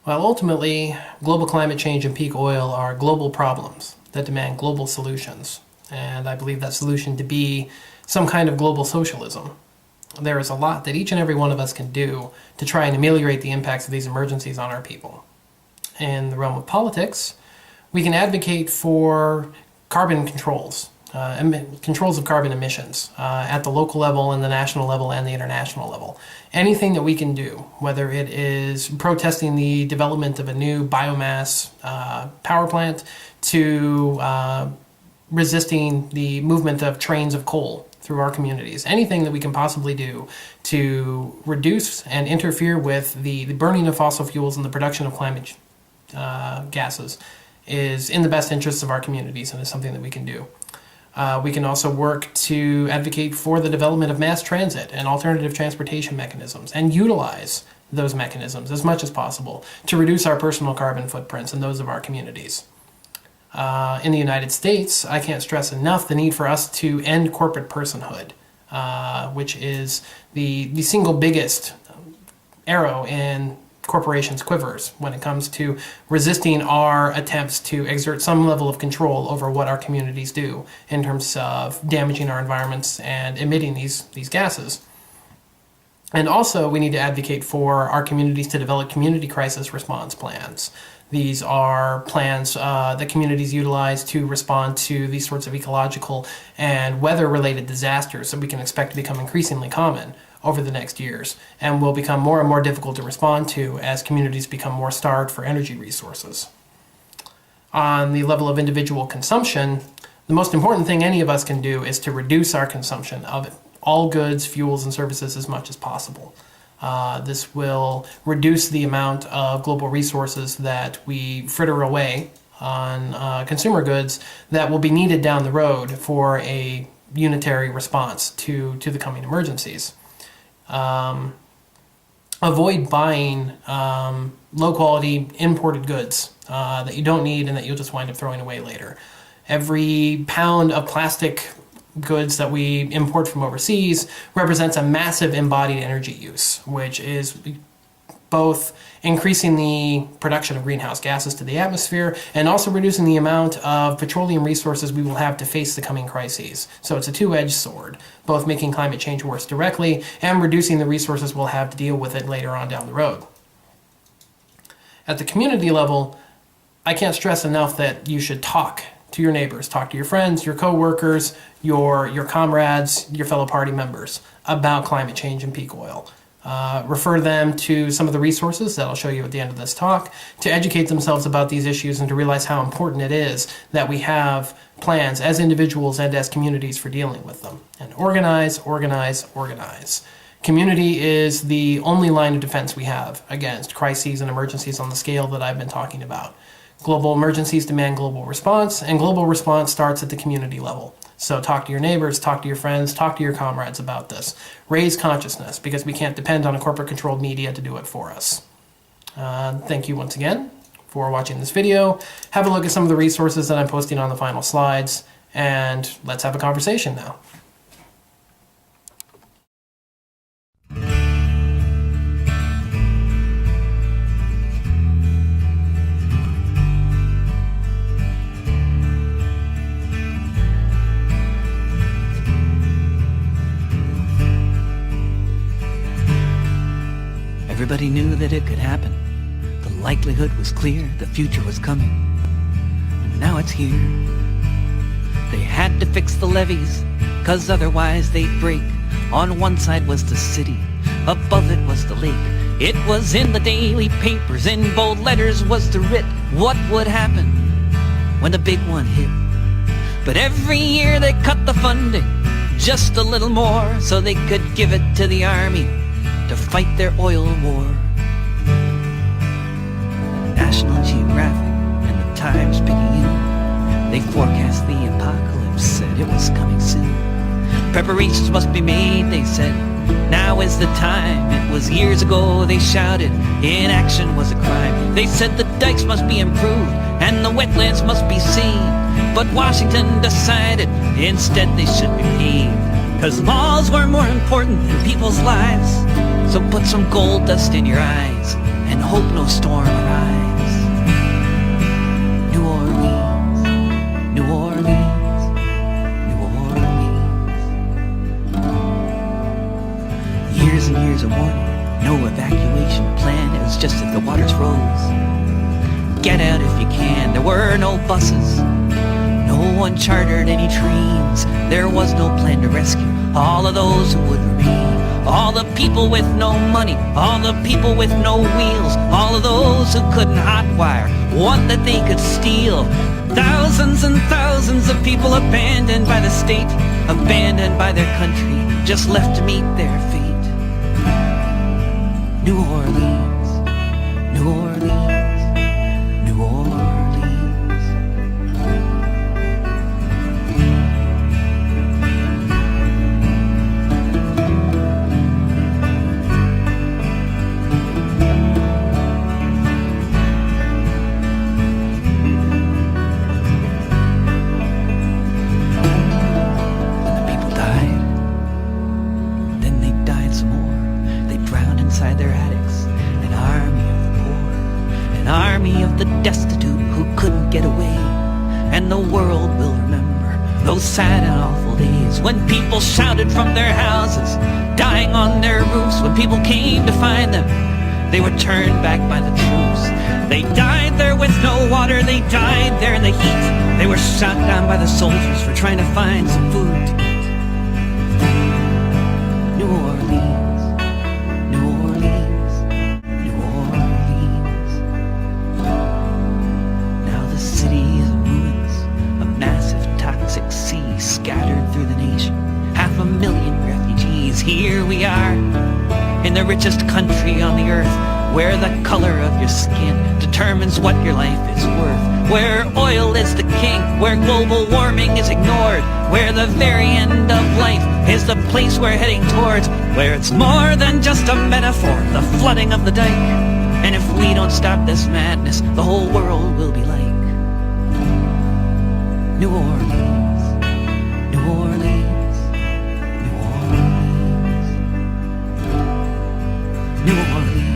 Well, ultimately, global climate change and peak oil are global problems that demand global solutions. And I believe that solution to be some kind of global socialism. There is a lot that each and every one of us can do to try and ameliorate the impacts of these emergencies on our people. In the realm of politics, we can advocate for carbon controls, controls of carbon emissions at the local level and the national level and the international level. Anything that we can do, whether it is protesting the development of a new biomass power plant to resisting the movement of trains of coal through our communities. Anything that we can possibly do to reduce and interfere with the burning of fossil fuels and the production of climate gases is in the best interests of our communities and is something that we can do. We can also work to advocate for the development of mass transit and alternative transportation mechanisms and utilize those mechanisms as much as possible to reduce our personal carbon footprints and those of our communities. In the United States, I can't stress enough the need for us to end corporate personhood, which is the single biggest arrow in corporations' quivers when it comes to resisting our attempts to exert some level of control over what our communities do in terms of damaging our environments and emitting these gases. And also, we need to advocate for our communities to develop community crisis response plans. These are plans that communities utilize to respond to these sorts of ecological and weather-related disasters that we can expect to become increasingly common over the next years and will become more and more difficult to respond to as communities become more starved for energy resources. On the level of individual consumption, the most important thing any of us can do is to reduce our consumption of all goods, fuels, and services as much as possible. This will reduce the amount of global resources that we fritter away on consumer goods that will be needed down the road for a unitary response to the coming emergencies. Avoid buying low-quality imported goods that you don't need and that you'll just wind up throwing away later. Every pound of plastic goods that we import from overseas represents a massive embodied energy use, which is both increasing the production of greenhouse gases to the atmosphere and also reducing the amount of petroleum resources we will have to face the coming crises. So it's a two-edged sword, both making climate change worse directly and reducing the resources we'll have to deal with it later on down the road. At the community level, I can't stress enough that you should talk to your neighbors, talk to your friends, your co-workers, your comrades, your fellow party members about climate change and peak oil. Refer them to some of the resources that I'll show you at the end of this talk to educate themselves about these issues and to realize how important it is that we have plans as individuals and as communities for dealing with them. And organize, organize, organize. Community is the only line of defense we have against crises and emergencies on the scale that I've been talking about. Global emergencies demand global response, and global response starts at the community level. So talk to your neighbors, talk to your friends, talk to your comrades about this. Raise consciousness, because we can't depend on a corporate-controlled media to do it for us. Thank you once again for watching this video. Have a look at some of the resources that I'm posting on the final slides, and let's have a conversation now. Everybody knew that it could happen. The likelihood was clear, the future was coming. And now it's here. They had to fix the levees, 'cause otherwise they'd break. On one side was the city, above it was the lake. It was in the daily papers, in bold letters was the writ. What would happen when the big one hit? But every year they cut the funding just a little more, so they could give it to the army to fight their oil war. National Geographic and the Times Picayune, they forecast the apocalypse, said it was coming soon. Preparations must be made, they said, now is the time. It was years ago, they shouted, inaction was a crime. They said the dikes must be improved and the wetlands must be saved. But Washington decided instead they should be paved, 'cause laws were more important than people's lives. So put some gold dust in your eyes and hope no storm arrives. New Orleans, New Orleans, New Orleans. Years and years of warning, no evacuation plan, it was just if the waters rose. Get out if you can, there were no buses, no one chartered any trains. There was no plan to rescue all of those who would remain. All the people with no money, all the people with no wheels, all of those who couldn't hotwire one that they could steal. Thousands and thousands of people abandoned by the state, abandoned by their country, just left to meet their fate. New Orleans, New Orleans, New Orleans. Their attics, an army of the poor, an army of the destitute who couldn't get away. And the world will remember those sad and awful days when people shouted from their houses, dying on their roofs. When people came to find them, they were turned back by the troops. They died there with no water, they died there in the heat. They were shot down by the soldiers for trying to find some food to eat. New Orleans, scattered through the nation, 500,000 refugees. Here we are, in the richest country on the earth, where the color of your skin determines what your life is worth, where oil is the king, where global warming is ignored, where the very end of life is the place we're heading towards, where it's more than just a metaphor, the flooding of the dike. And if we don't stop this madness, the whole world will be like New Orleans. New Orleans, New Orleans, New Orleans.